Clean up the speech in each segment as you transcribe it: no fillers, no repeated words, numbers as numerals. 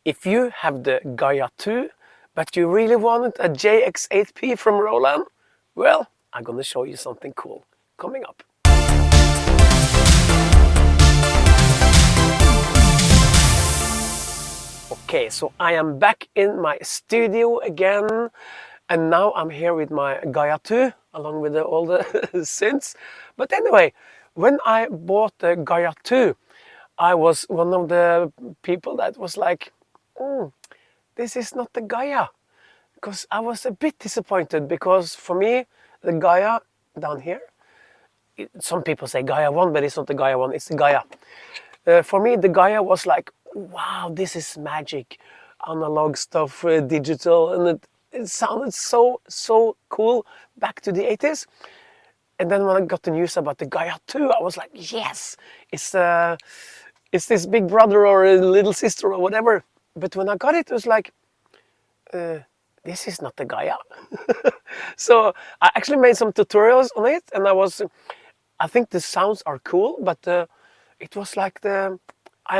If you have the Gaia 2, but you really wanted a JX-8P from Roland, well, I'm gonna show you something cool coming up. Okay, so I am back in my studio again, and now I'm here with my Gaia 2, along with all the synths. But anyway, when I bought the Gaia 2, I was one of the people that was like, this is not the Gaia. Because I was a bit disappointed, because for me, the Gaia down here, some people say Gaia 1, but it's not the Gaia 1, it's the Gaia. For me, the Gaia was like, wow, this is magic. Analog stuff, digital, and it sounded so cool back to the 80s. And then when I got the news about the Gaia 2, I was like, yes, it's this big brother or a little sister or whatever. But when I got it, it was like, this is not the Gaia. So I actually made some tutorials on it, and I think the sounds are cool, but it was like I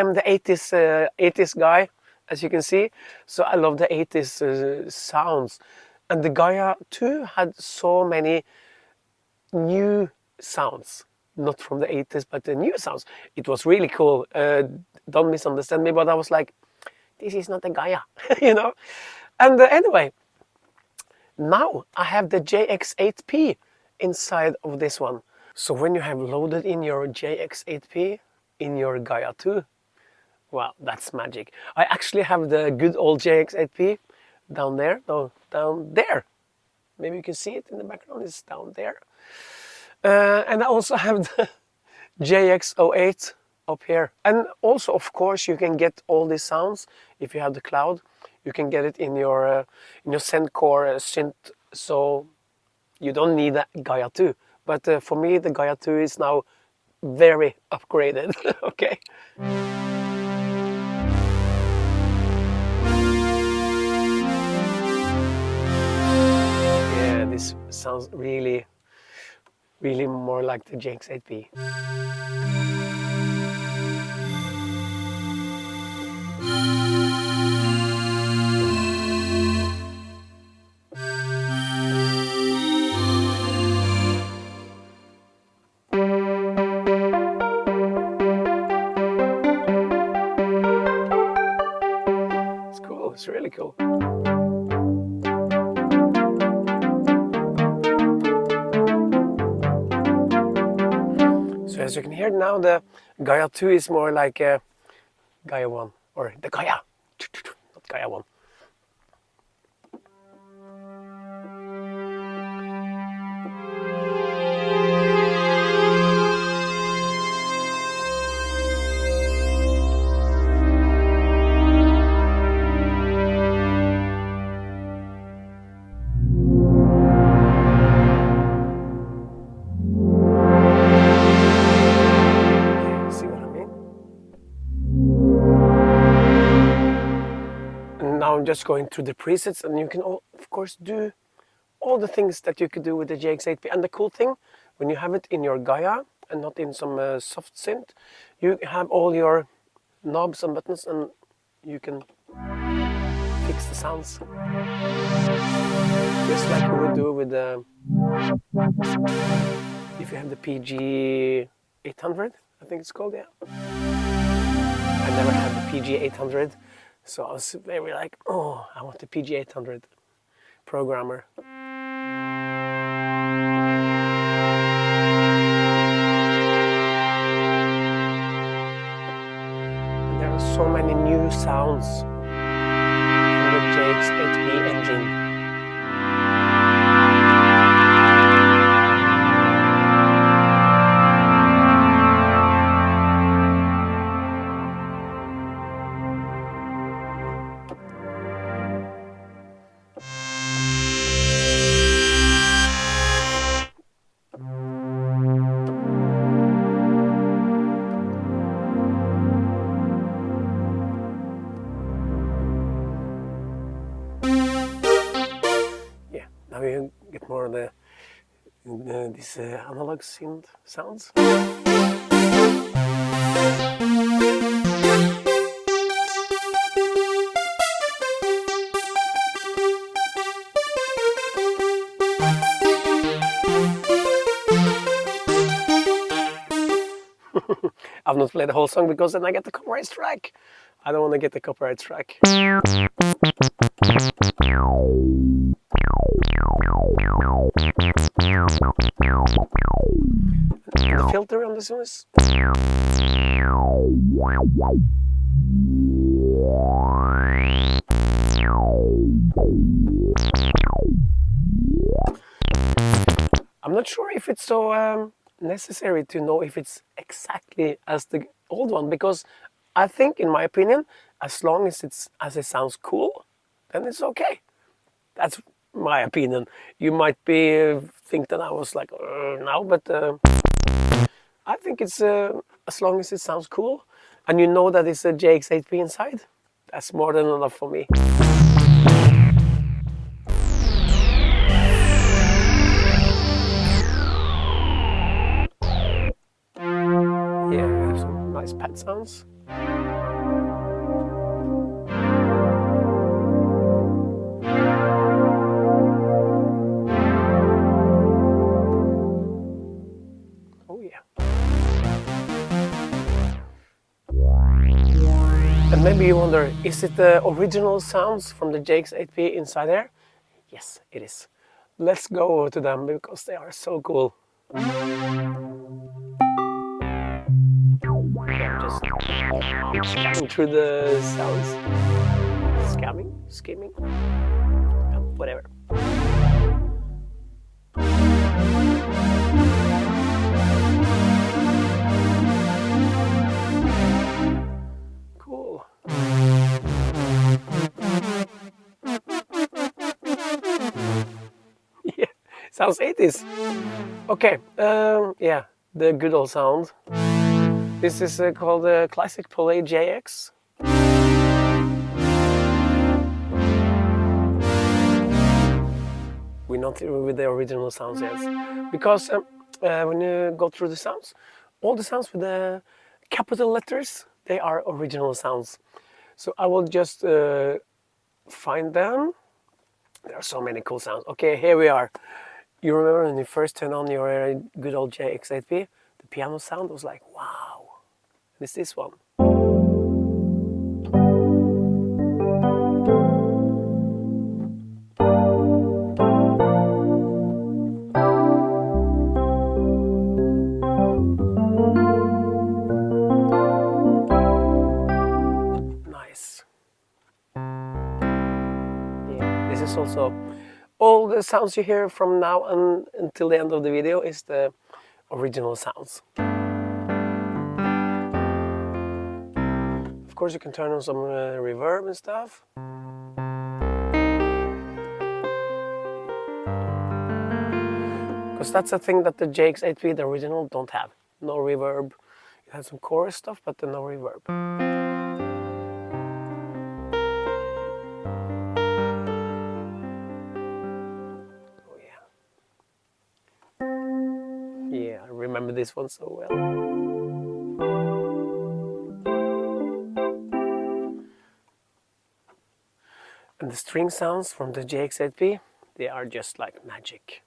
am the 80s guy, as you can see, so I love the 80s sounds. And the Gaia 2 had so many new sounds, not from the 80s, but the new sounds. It was really cool. Don't misunderstand me, but I was like, this is not the Gaia, you know? And anyway, now I have the JX-8P inside of this one. So when you have loaded in your JX-8P in your Gaia 2, wow, that's magic. I actually have the good old JX-8P down there. No, down there. Maybe you can see it in the background. It's down there. And I also have the JX-08 up here. And also, of course, you can get all these sounds if you have the cloud. You can get it in your Zencore synth, so you don't need a Gaia 2. But for me, the Gaia 2 is now very upgraded. Okay. Yeah, this sounds really more like the JX-8P. It's really cool. So as you can hear now, the Gaia 2 is more like a Gaia 1, or the Gaia, not Gaia 1. I'm just going through the presets, and you can of course do all the things that you could do with the JX-8P. And the cool thing, when you have it in your Gaia and not in some soft synth, you have all your knobs and buttons, and you can fix the sounds just like you would do with the if you have the PG 800, I think it's called. Yeah, I never had the PG 800. So I was very like, oh, I want the PG-800 programmer. And there are so many new sounds from the JX-8P engine. Now you get more of these analog synth sounds. not play the whole song because then I get the copyright strike. I don't want to get the copyright strike. The filter on this one is... I'm not sure if it's so necessary to know if it's exactly as the old one, because I think, in my opinion, as long as it sounds cool, then it's okay. That's my opinion. You might be think that I was like now, but I think it's as long as it sounds cool, and you know that it's a JX-8P inside, that's more than enough for me. Yeah, we have some nice pad sounds. Oh yeah. And maybe you wonder, is it the original sounds from the JX-8P inside there? Yes, it is. Let's go over to them because they are so cool. I'm just scanning through the sounds. Skimming, yeah, whatever. Cool. Yeah, sounds 80s. Okay, yeah, the good old sound. This is called the Classic Polay JX. We're not with the original sounds yet, because when you go through the sounds, all the sounds with the capital letters, they are original sounds. So I will just find them. There are so many cool sounds. Okay, here we are. You remember when you first turned on your good old JX-8P, the piano sound was like, wow. It's this one. Nice. Yeah, this is also all the sounds you hear from now until the end of the video is the original sounds. Of course, you can turn on some reverb and stuff. Because that's a thing that the JX-8P, the original, don't have. No reverb. It has some chorus stuff, but no reverb. Oh yeah. Yeah, I remember this one so well. And the string sounds from the JX-8P, they are just like magic.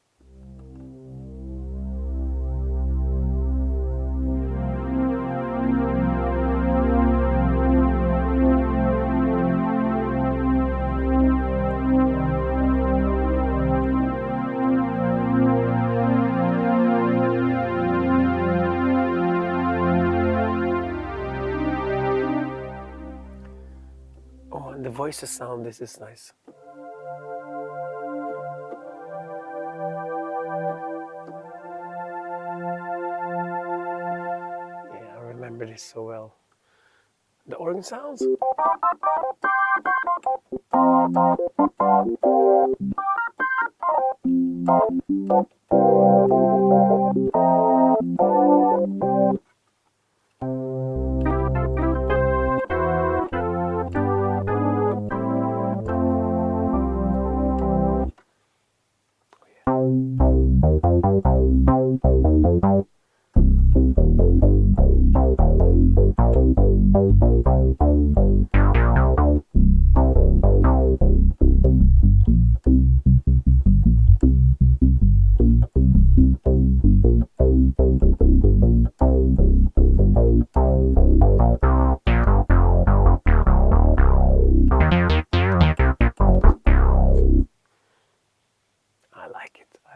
Oh, and the voices sound, this is nice. Yeah, I remember this so well. The organ sounds.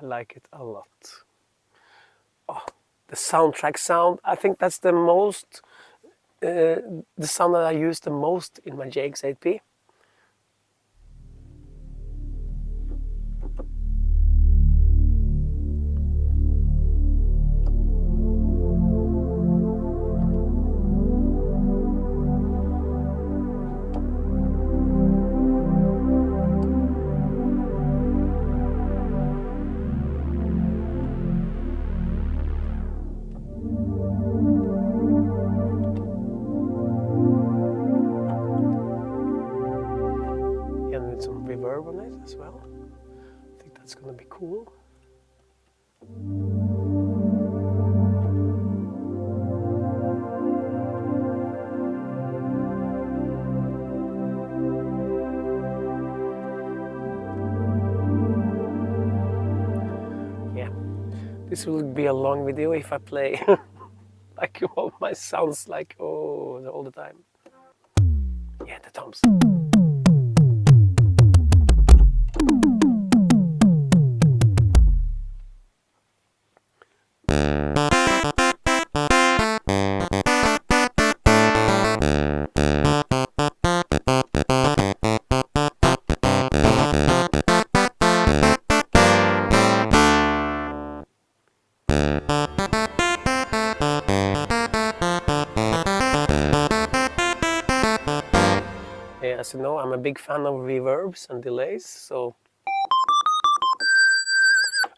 I like it a lot. Oh, the soundtrack sound, I think that's the most, the sound that I use the most in my JX-8P. And with some reverb on it as well. I think that's gonna be cool. Yeah, this will be a long video if I play like all my sounds like all the time. Yeah, the toms. Yeah, as you know, I'm a big fan of reverbs and delays, so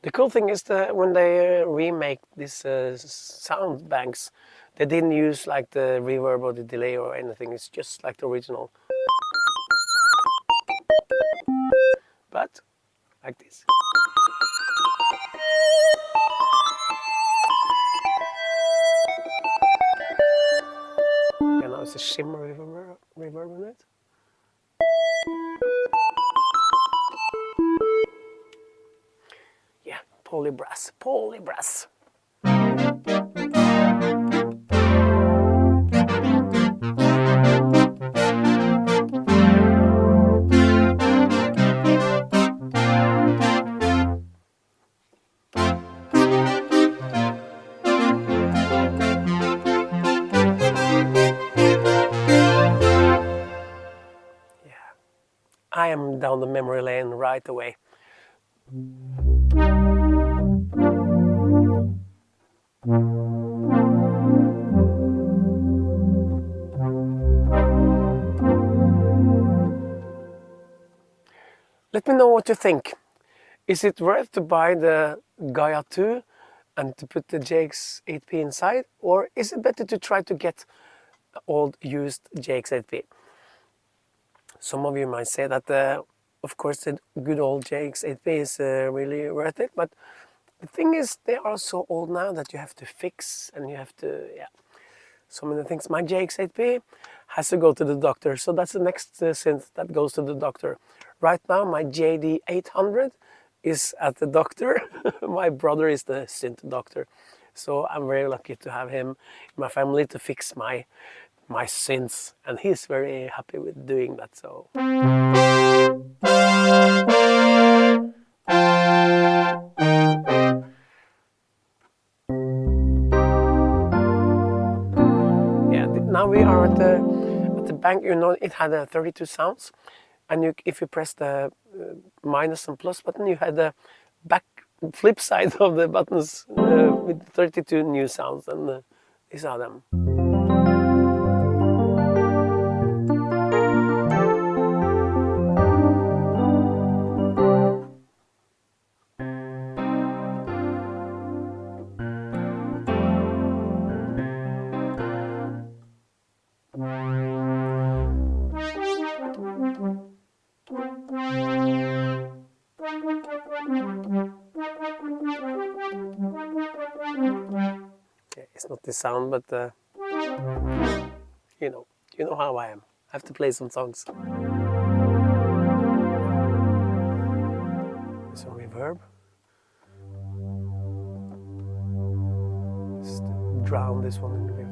the cool thing is that when they remake these sound banks, they didn't use like the reverb or the delay or anything. It's just like the original. But like this. And now it's a shimmer reverb on it. Yeah, polybrass. I am down the memory lane right away. Let me know what you think. Is it worth to buy the Gaia 2 and to put the JX-8P inside? Or is it better to try to get old used JX-8P? Some of you might say that, of course, the good old JX-8P is really worth it. But the thing is, they are so old now that you have to fix and you have to, yeah. So many things. My JX-8P has to go to the doctor. So that's the next synth that goes to the doctor. Right now, my JD800 is at the doctor. My brother is the synth doctor. So I'm very lucky to have him in my family to fix my synths. And he's very happy with doing that. So. Now we are at the bank. You know, it had 32 sounds, and if you press the minus and plus button, you had the flip side of the buttons with 32 new sounds, and these are them. It's not the sound, but you know how I am. I have to play some songs. Some reverb. Just drown this one in the reverb.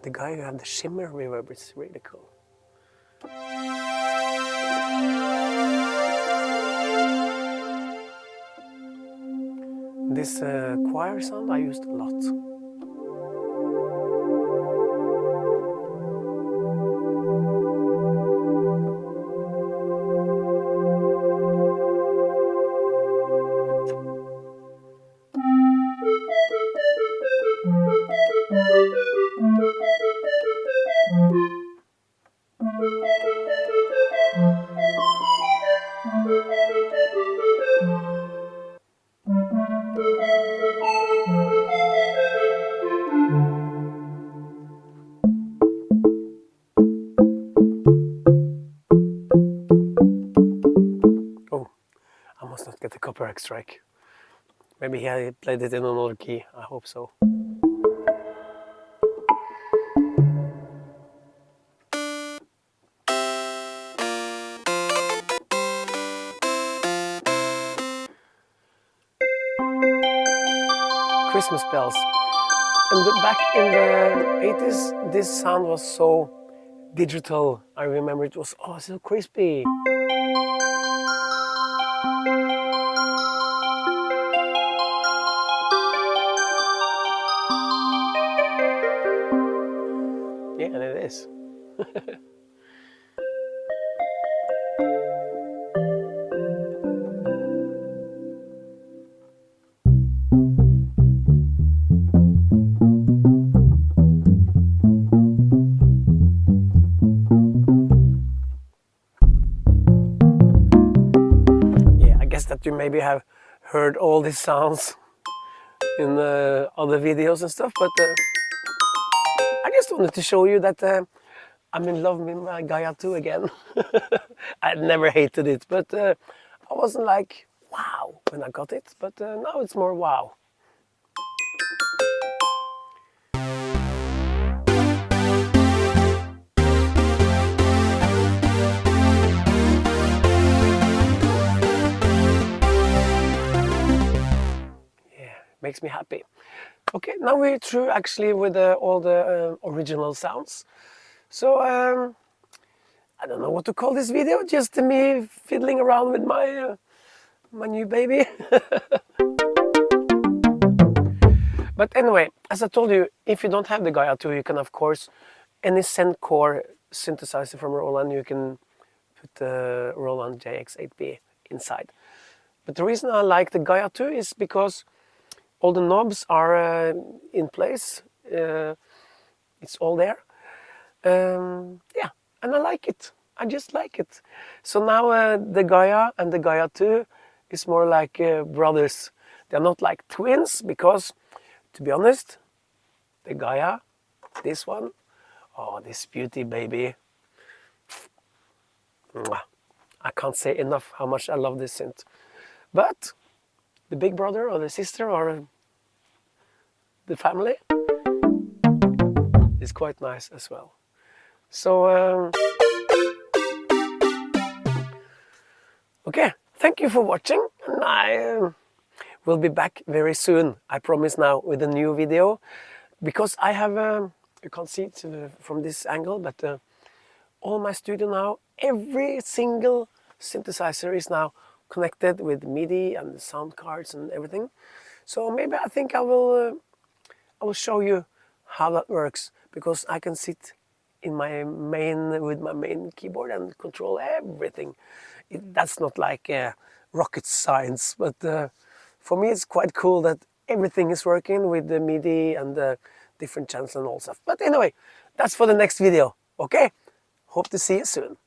the guy who had the shimmer reverb is really cool. This choir sound I used a lot. Oh, I must not get a copyright strike. Maybe he played it in another key, I hope so. Christmas bells. And back in the 80s, this sound was so digital. I remember it was so crispy. Yeah, and it is. That you maybe have heard all these sounds in other videos and stuff, but I just wanted to show you that I'm in love with my Gaia 2 again. I never hated it, but I wasn't like wow when I got it, but now it's more wow. Makes me happy. Okay, now we're through actually with all the original sounds. So I don't know what to call this video, just me fiddling around with my my new baby. But anyway, as I told you, if you don't have the Gaia 2, you can of course, any core synthesizer from Roland, you can put the Roland JX-8P inside. But the reason I like the Gaia 2 is because all the knobs are in place. It's all there. Yeah, and I like it. I just like it. So now the Gaia and the Gaia 2 is more like brothers. They're not like twins because, to be honest, the Gaia, this one, oh, this beauty baby. I can't say enough how much I love this synth. But the big brother or the sister or the family is quite nice as well. So okay, thank you for watching, and I will be back very soon, I promise now, with a new video, because I have you can't see it from this angle, but all my studio now, every single synthesizer is now connected with MIDI and the sound cards and everything. So maybe I think I will show you how that works, because I can sit in my with my main keyboard and control everything. That's not like rocket science, but for me it's quite cool that everything is working with the MIDI and the different channels and all stuff. But anyway, that's for the next video. Okay, hope to see you soon.